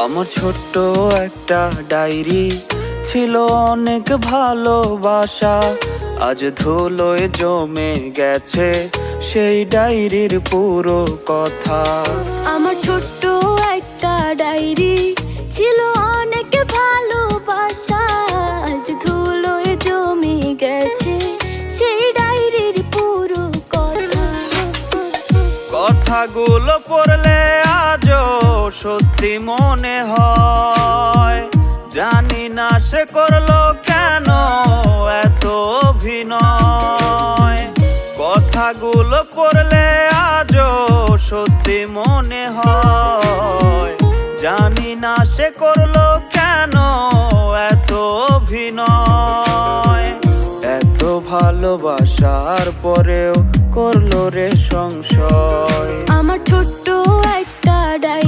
আমার ছোট্ট একটা ডায়েরি ছিল অনেক ভালোবাসা, আজ ধুলোয় জমে গেছে সেই ডায়েরির পুরো কথা। আমার ছোট্ট একটা ডায়েরি ছিল অনেক ভালোবাসা, আজ ধুলোয় জমে গেছে সেই ডায়েরির পুরো কথা। কথাগুলো পড়লে আজও সত্যি মনে হয়, জানি না সে করলো কেন এত অভিনয়। কথাগুলো পড়লে আজও সত্যি মনে হয়, জানি না সে করলো কেন এত অভিনয়। এত ভালোবাসার পরেও করলো রে সংশয়। আমার ছোট্ট একটা ডায়েরি